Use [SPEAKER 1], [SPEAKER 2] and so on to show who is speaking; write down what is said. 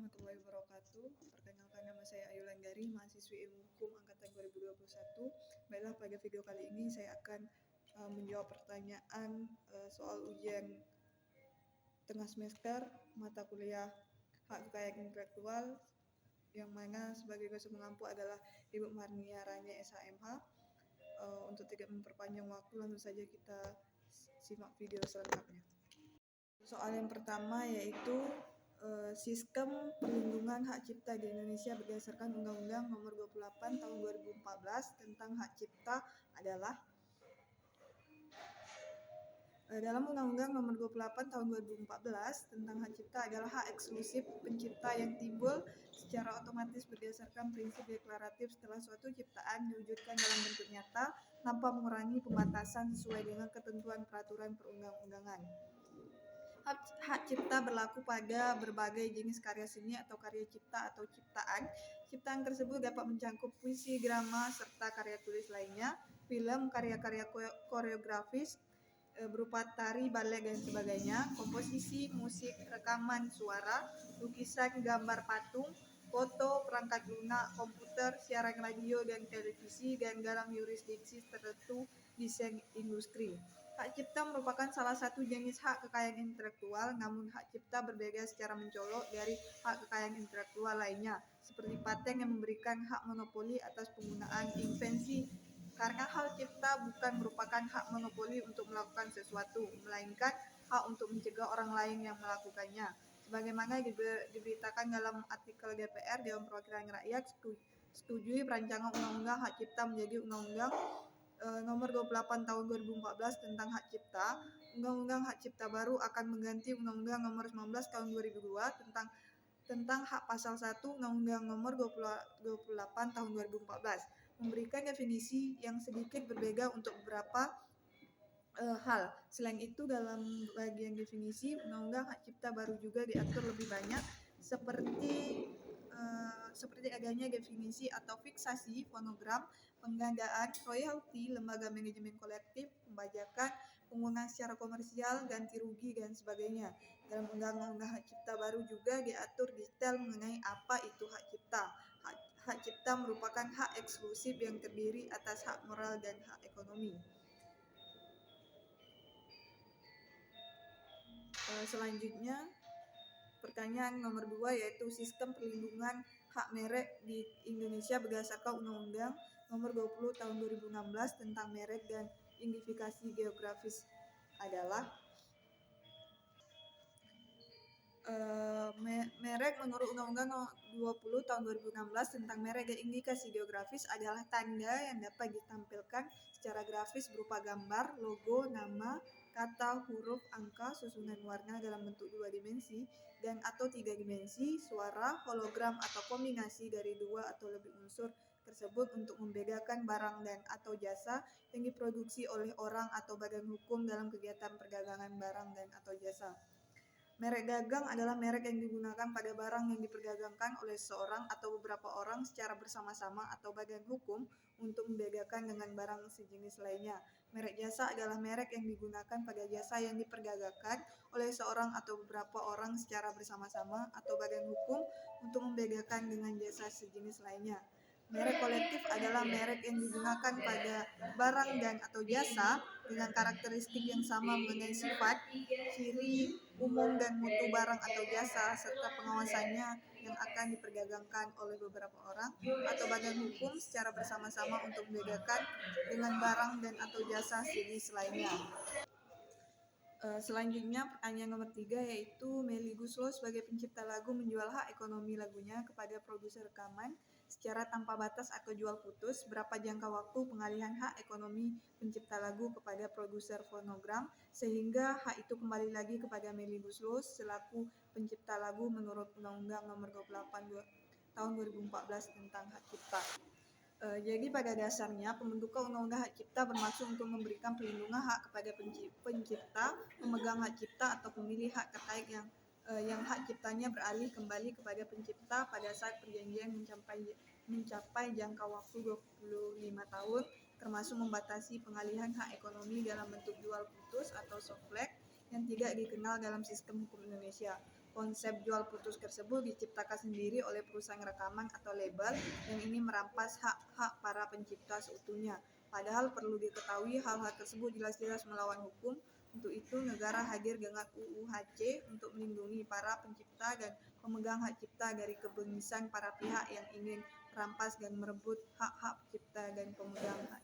[SPEAKER 1] warahmatullahi wabarakatuh. Perkenalkan, nama saya Ayu Langgari, mahasiswi Ilmu Hukum angkatan 2021. Baiklah, pada video kali ini saya akan menjawab pertanyaan soal ujian tengah semester mata kuliah Hak Kekayaan Intelektual, yang mana sebagai dosen mengampu adalah Ibu Marnia Ranya SHMH. Untuk tidak memperpanjang waktu, langsung saja kita simak video selengkapnya. Soal yang pertama yaitu sistem perlindungan hak cipta di Indonesia berdasarkan Undang-Undang Nomor 28 Tahun 2014 tentang hak cipta adalah dalam Undang-Undang Nomor 28 Tahun 2014 tentang hak cipta adalah hak eksklusif pencipta yang timbul secara otomatis berdasarkan prinsip deklaratif setelah suatu ciptaan diwujudkan dalam bentuk nyata tanpa mengurangi pembatasan sesuai dengan ketentuan peraturan perundang-undangan. Hak cipta berlaku pada berbagai jenis karya seni atau karya cipta atau ciptaan. Ciptaan tersebut dapat mencakup puisi, drama, serta karya tulis lainnya, film, karya-karya koreografis berupa tari, balet, dan sebagainya, komposisi, musik, rekaman suara, lukisan, gambar patung, foto, perangkat lunak, komputer, siaran radio dan televisi, dan dalam yurisdiksi tertentu desain industri. Hak cipta merupakan salah satu jenis hak kekayaan intelektual, namun hak cipta berbeda secara mencolok dari hak kekayaan intelektual lainnya, seperti paten yang memberikan hak monopoli atas penggunaan invensi, karena hak cipta bukan merupakan hak monopoli untuk melakukan sesuatu, melainkan hak untuk mencegah orang lain yang melakukannya. Sebagaimana diberitakan dalam artikel DPR Dewan Perwakilan Rakyat, setujui perancangan Undang-Undang Hak Cipta menjadi Undang-Undang Nomor 28 Tahun 2014 tentang hak cipta. Undang-Undang Hak Cipta baru akan mengganti Undang-Undang Nomor 19 Tahun 2002 tentang hak pasal 1 Undang-Undang Nomor 28 Tahun 2014, memberikan definisi yang sedikit berbeda untuk beberapa hal. Selain itu, dalam bagian definisi, Undang-Undang Hak Cipta baru juga diatur lebih banyak seperti adanya definisi atau fiksasi fonogram, penggandaan, royalti, lembaga manajemen kolektif, pembajakan, penggunaan secara komersial, ganti rugi, dan sebagainya. Dalam Undang-Undang Hak Cipta baru juga diatur detail mengenai apa itu hak cipta. Hak cipta merupakan hak eksklusif yang terdiri atas hak moral dan hak ekonomi. Selanjutnya, pertanyaan nomor 2 yaitu sistem perlindungan hak merek di Indonesia berdasarkan Undang-Undang Nomor 20 Tahun 2016 tentang merek dan identifikasi geografis adalah merek menurut Undang-Undang Nomor 20 Tahun 2016 tentang merek dan indikasi geografis adalah tanda yang dapat ditampilkan secara grafis berupa gambar, logo, nama, kata, huruf, angka, susunan warna dalam bentuk 2 dimensi dan atau 3 dimensi, suara, hologram atau kombinasi dari 2 atau lebih unsur tersebut untuk membedakan barang dan atau jasa yang diproduksi oleh orang atau badan hukum dalam kegiatan perdagangan barang dan atau jasa. Merek dagang adalah merek yang digunakan pada barang yang diperdagangkan oleh seorang atau beberapa orang secara bersama-sama atau badan hukum untuk membedakan dengan barang sejenis lainnya. Merek jasa adalah merek yang digunakan pada jasa yang diperdagangkan oleh seorang atau beberapa orang secara bersama-sama atau badan hukum untuk membedakan dengan jasa sejenis lainnya. Merek kolektif adalah merek yang digunakan pada barang dan atau jasa dengan karakteristik yang sama mengenai sifat, ciri umum dan mutu barang atau jasa serta pengawasannya yang akan diperdagangkan oleh beberapa orang atau badan hukum secara bersama-sama untuk membedakan dengan barang dan atau jasa sejenis lainnya. Selanjutnya, pertanyaan nomor 3 yaitu Melly Goeslaw sebagai pencipta lagu menjual hak ekonomi lagunya kepada produser rekaman secara tanpa batas atau jual putus. Berapa jangka waktu pengalihan hak ekonomi pencipta lagu kepada produser fonogram sehingga hak itu kembali lagi kepada Melly Goeslaw selaku pencipta lagu menurut Undang-Undang Nomor 28 Tahun 2014 tentang hak cipta. Jadi pada dasarnya pembentukan Undang-Undang Hak Cipta bermaksud untuk memberikan perlindungan hak kepada pencipta, pemegang hak cipta atau pemilik hak terkait yang hak ciptanya beralih kembali kepada pencipta pada saat perjanjian mencapai jangka waktu 25 tahun, termasuk membatasi pengalihan hak ekonomi dalam bentuk jual putus atau softleg yang tidak dikenal dalam sistem hukum Indonesia. konsep jual putus tersebut diciptakan sendiri oleh perusahaan rekaman atau label yang ini merampas hak-hak para pencipta seutuhnya. Padahal perlu diketahui hal-hal tersebut jelas-jelas melawan hukum. Untuk itu negara hadir dengan UU HC untuk melindungi para pencipta dan pemegang hak cipta dari kebengisan para pihak yang ingin merampas dan merebut hak-hak pencipta dan pemegang hak